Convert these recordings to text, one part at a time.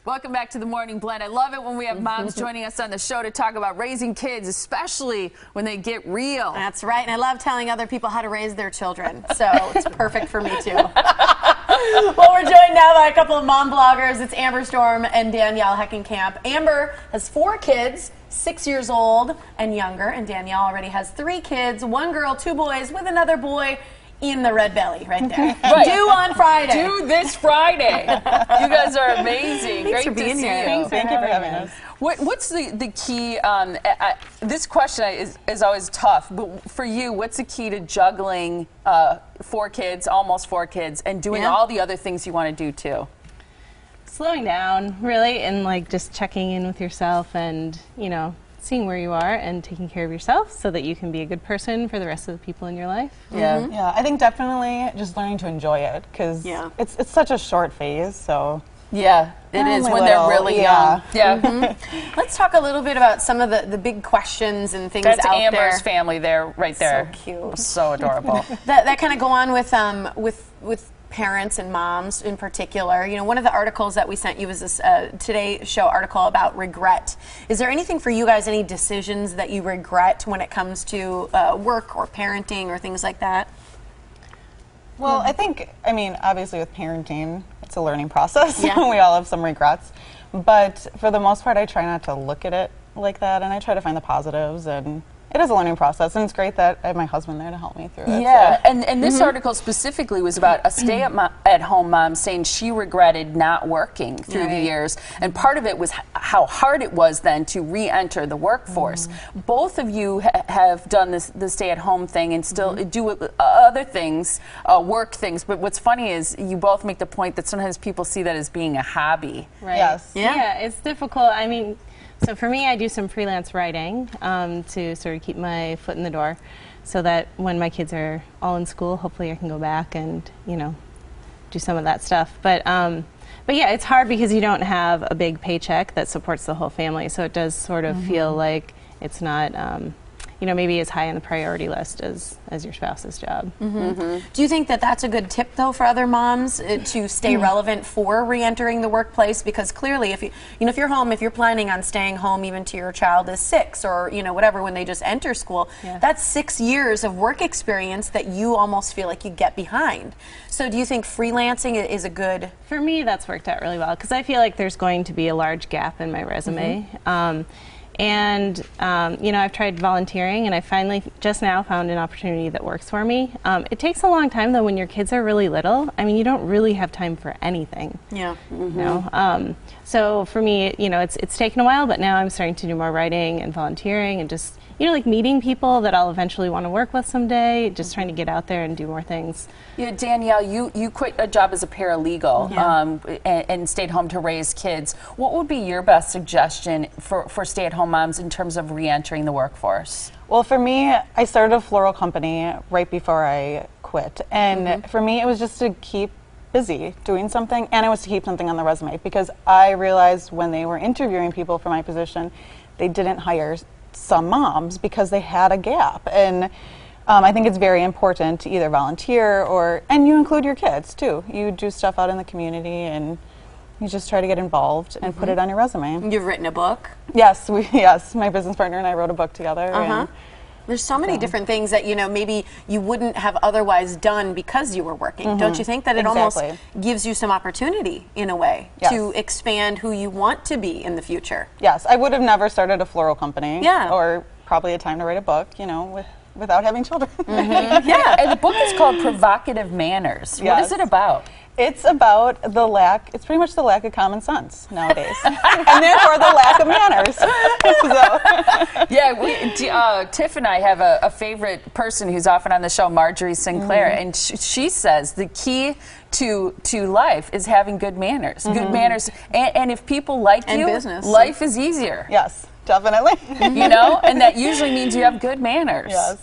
Welcome back to the Morning Blend. I love it when we have moms joining us on the show to talk about raising kids, especially when they get real. That's right, and I love telling other people how to raise their children, so it's perfect for me too. Well, we're joined now by a couple of mom bloggers. It's Amber Storm and Danielle Heckenkamp. Amber has 4 kids, 6 years old and younger, and Danielle already has 3 kids, 1 girl, 2 boys, with another boy in the red belly right there. Right. Due on Friday. Due this Friday. You guys are amazing. Thanks Great for being to see here. you. Thank you for having us. What's the key? This question is always tough, but for you, what's the key to juggling 4 kids, almost 4 kids, and doing all the other things you want to do too? Slowing down, really, and like just checking in with yourself and, you know, seeing where you are and taking care of yourself so that you can be a good person for the rest of the people in your life. Yeah. Yeah, I think definitely just learning to enjoy it because it's such a short phase, so. Yeah, it is when they're really young. Yeah. Let's talk a little bit about some of the big questions and things That's out there. Amber's family there, right there. So cute. So adorable. that kind of go on with parents and moms in particular. You know, one of the articles that we sent you was this Today Show article about regret. Is there anything for you guys, any decisions that you regret when it comes to work or parenting or things like that? Well, I mean, obviously with parenting, it's a learning process. Yeah. We all have some regrets. But for the most part, I try not to look at it like that, and I try to find the positives, and it is a learning process, and it's great that I have my husband there to help me through it. Yeah, so. and this article specifically was about a stay-at-home mom saying she regretted not working through the years, and part of it was how hard it was then to re-enter the workforce. Both of you have done the stay-at-home thing and still do other things, work things, but what's funny is you both make the point that sometimes people see that as being a hobby. Right. Yes. Yeah, it's difficult. I mean, so for me, I do some freelance writing to sort of keep my foot in the door so that when my kids are all in school, hopefully I can go back and, you know, do some of that stuff. But yeah, it's hard because you don't have a big paycheck that supports the whole family. So it does sort of feel like it's not, you know, maybe as high on the priority list as your spouse's job. Do you think that that's a good tip, though, for other moms to stay relevant for re-entering the workplace? Because clearly, if if you're home, if you're planning on staying home even to your child is 6 or whatever when they just enter school, that's 6 years of work experience that you almost feel like you get behind. So do you think freelancing is a good? For me, that's worked out really well because I feel like there's going to be a large gap in my resume. And, you know, I've tried volunteering, and I finally just now found an opportunity that works for me. It takes a long time, though, when your kids are really little. I mean, you don't really have time for anything. Yeah. You know? So for me, you know, it's taken a while, but now I'm starting to do more writing and volunteering and just, you know, like meeting people that I'll eventually want to work with someday, just trying to get out there and do more things. Yeah, Danielle, you quit a job as a paralegal and stayed home to raise kids. What would be your best suggestion for stay-at-home moms in terms of re-entering the workforce? Well, for me, I started a floral company right before I quit. And for me, it was just to keep busy doing something, and it was to keep something on the resume, because I realized when they were interviewing people for my position, they didn't hire some moms because they had a gap. And I think it's very important to either volunteer and you include your kids too. You do stuff out in the community and you just try to get involved and put it on your resume. You've written a book? Yes, my business partner and I wrote a book together. And there's so many different things that, maybe you wouldn't have otherwise done because you were working. Don't you think that it almost gives you some opportunity, in a way, to expand who you want to be in the future? Yes, I would have never started a floral company. Yeah. Or probably a time to write a book, without having children. Yeah, and the book is called Provocative Manners. What is it about? It's about it's pretty much the lack of common sense nowadays, and therefore the lack of manners. Yeah, Tiff and I have a favorite person who's often on the show, Marjorie Sinclair, and she says the key to life is having good manners. Good manners, and if people like you, business. Life is easier. Yes. Definitely. And that usually means you have good manners. Yes.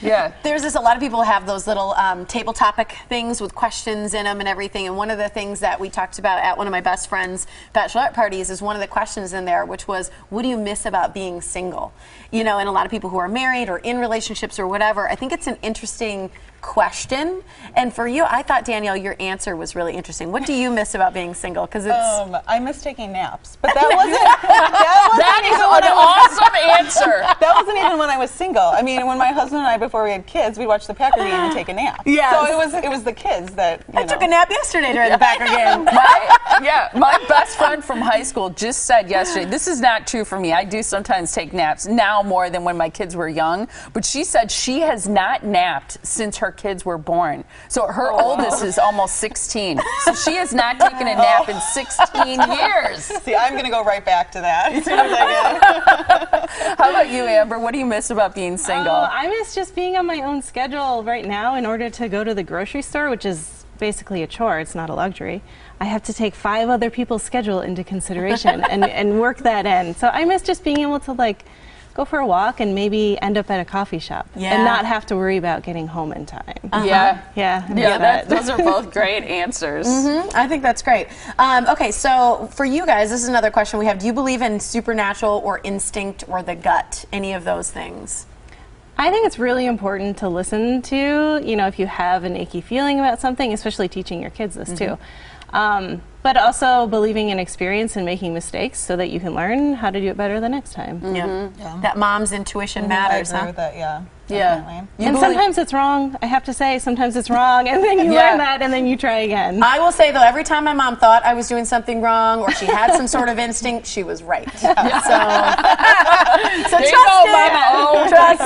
Yeah. There's a lot of people have those little table topic things with questions in them and everything. And one of the things that we talked about at one of my best friend's bachelorette parties is one of the questions in there, which was, what do you miss about being single? And a lot of people who are married or in relationships or whatever, I think it's an interesting question. And for you, I thought, Danielle, your answer was really interesting. What do you miss about being single? Because it's I miss taking naps, but that wasn't. That is an awesome answer. That wasn't even when I was single. I mean, when my husband and I, before we had kids, we'd watch the Packer game and take a nap. Yes. So it was the kids that. I took a nap yesterday during the Packer game. My best friend from high school just said yesterday, this is not true for me. I do sometimes take naps now more than when my kids were young, but she said she has not napped since her kids were born. So her oldest is almost 16. So she has not taken a nap in 16 years. See, I'm going to go right back to that as soon as I get. How about you, Amber? What do you miss about being single? I miss just being on my own schedule right now. In order to go to the grocery store, which is basically a chore, it's not a luxury, I have to take 5 other people's schedule into consideration and work that in. So I miss just being able to like go for a walk and maybe end up at a coffee shop and not have to worry about getting home in time. Those are both great answers. I think that's great. Okay, so for you guys, this is another question we have. Do you believe in supernatural or instinct or the gut? Any of those things? I think it's really important to listen to, you know, if you have an achy feeling about something, especially teaching your kids this too. But also believing in experience and making mistakes so that you can learn how to do it better the next time. That mom's intuition matters, I agree with that, yeah. Yeah. And sometimes it's wrong. I have to say, sometimes it's wrong, and then you learn that, and then you try again. I will say, though, every time my mom thought I was doing something wrong or she had some sort of instinct, she was right. So trust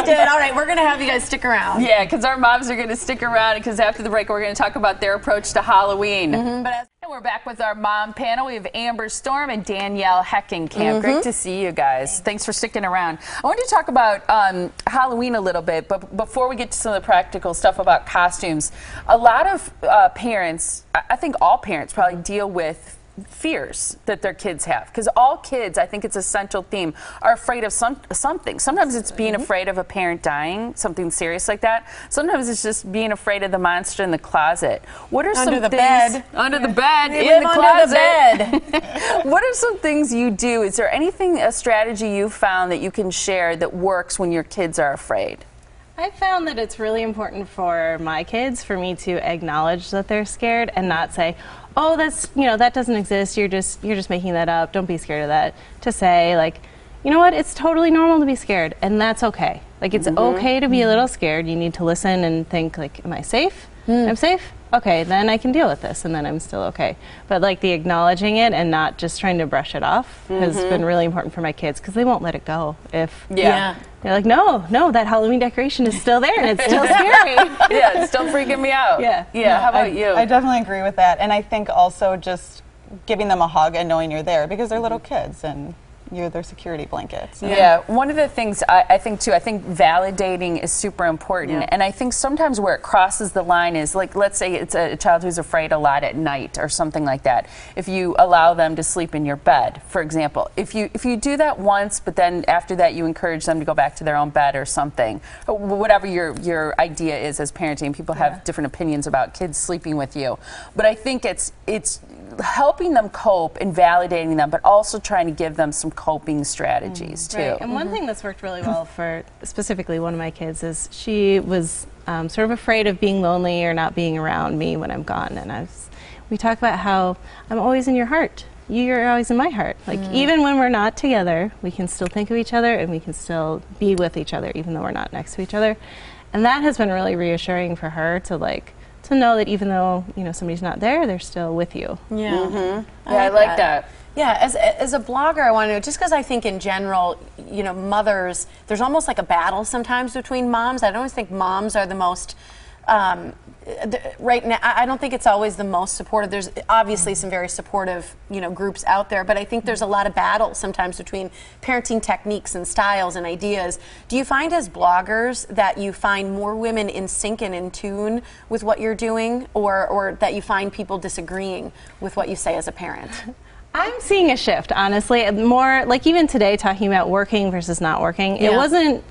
it. All right, we're going to have you guys stick around. Yeah, because our moms are going to stick around, because after the break, we're going to talk about their approach to Halloween. And we're back with our mom panel. We have Amber Storm and Danielle Heckenkamp. Great to see you guys. Thanks for sticking around. I wanted to talk about Halloween a little bit, but before we get to some of the practical stuff about costumes, a lot of parents, I think all parents probably deal with fears that their kids have, because all kids, I think it's a central theme, are afraid of something. Sometimes it's being afraid of a parent dying, something serious like that. Sometimes it's just being afraid of the monster in the closet. What are under some the things bed? Under the bed, They in live the under closet. the bed. What are some things you do? Is there anything, a strategy you found that you can share that works when your kids are afraid? I found that it's really important for my kids, for me to acknowledge that they're scared and not say, oh, that's, you know, that doesn't exist, you're just making that up, don't be scared of that. To say, like, you know what, it's totally normal to be scared, and that's okay. Like, it's okay to be a little scared. You need to listen and think, like, am I safe? I'm safe? Okay, then I can deal with this, and then I'm still okay. But like the acknowledging it and not just trying to brush it off has been really important for my kids, because they won't let it go if they're like, no, that Halloween decoration is still there and it's still scary. It's still freaking me out. How about you? I definitely agree with that, and I think also just giving them a hug and knowing you're there, because they're little kids and you're their security blanket. So. Yeah, one of the things I think too, I think validating is super important, and I think sometimes where it crosses the line is, like, let's say it's a child who's afraid a lot at night or something like that. If you allow them to sleep in your bed, for example, if you do that once, but then after that you encourage them to go back to their own bed or something, whatever your idea is as parenting. People have different opinions about kids sleeping with you, but I think it's helping them cope and validating them, but also trying to give them some coping strategies too. Right. And one thing that's worked really well for specifically one of my kids is she was sort of afraid of being lonely or not being around me when I'm gone. And we talk about how I'm always in your heart. You're always in my heart. Like, even when we're not together, we can still think of each other and we can still be with each other, even though we're not next to each other. And that has been really reassuring for her to know that even though, you know, somebody's not there, they're still with you. I like that. Yeah, as a blogger, I want to know, just because I think in general, you know, mothers, there's almost like a battle sometimes between moms. I don't always think moms are the most, right now, I don't think it's always the most supportive. There's obviously some very supportive, you know, groups out there, but I think there's a lot of battle sometimes between parenting techniques and styles and ideas. Do you find as bloggers that you find more women in sync and in tune with what you're doing, or that you find people disagreeing with what you say as a parent? I'm seeing a shift, honestly. More like even today, talking about working versus not working, it wasn't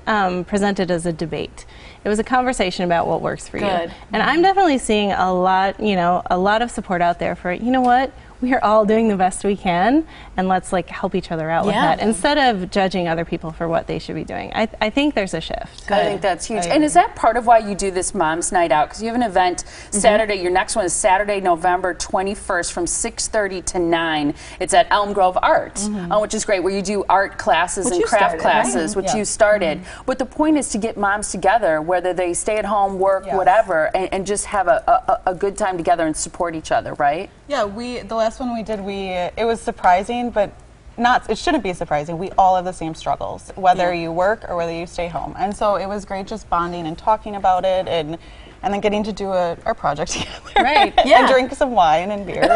presented as a debate. It was a conversation about what works for you. And I'm definitely seeing a lot of support out there for, you know what, we are all doing the best we can, and let's like help each other out with Yeah. that instead of judging other people for what they should be doing. I think there's a shift. I think that's huge. And is that part of why you do this Mom's Night Out? Because you have an event Saturday. Your next one is Saturday, November 21st from 6:30 to 9. It's at Elm Grove Art, which is great, where you do art classes and craft classes, which you started. But the point is to get moms together, whether they stay at home, work, whatever, and just have a good time together and support each other, right? Yeah, the last one we did, it was surprising, but it shouldn't be surprising. We all have the same struggles, whether you work or whether you stay home. And so it was great just bonding and talking about it and then getting to do our project together. Right. And drink some wine and beer. And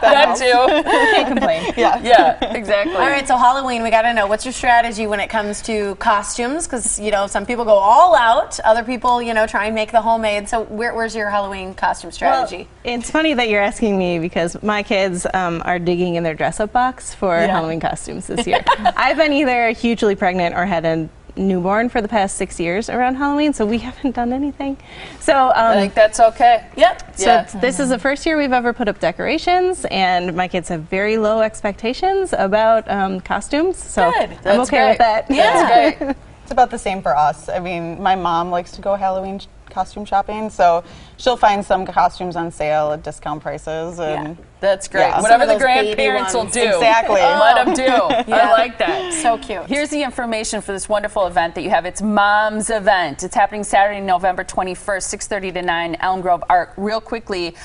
That too. Can't complain. Yeah, exactly. All right, so Halloween, we got to know, what's your strategy when it comes to costumes? Because, you know, some people go all out, other people, you know, try and make the homemade. So where's your Halloween costume strategy? Well, it's funny that you're asking me because my kids are digging in their dress-up box for Halloween costumes this year. I've been either hugely pregnant or had a newborn for the past 6 years around Halloween, so we haven't done anything. So I think that's okay. Yep. So this is the first year we've ever put up decorations, and my kids have very low expectations about costumes. So I'm okay with that. That's great. It's about the same for us. I mean, my mom likes to go Halloween costume shopping, so she'll find some costumes on sale at discount prices. And That's great. Yeah. Whatever Some the of those baby grandparents will ones. do. Exactly. Let them do. I like that. So cute. Here's the information for this wonderful event that you have. It's Mom's Event. It's happening Saturday, November 21st, 6:30 to 9, Elm Grove Art. Real quickly,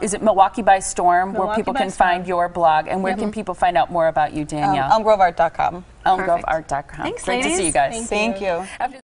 is it Milwaukee by Storm, where people can find your blog? And where can people find out more about you, Danielle? ElmGroveArt.com. ElmGroveArt.com. Thanks, Great to see you ladies. guys. Thank you. After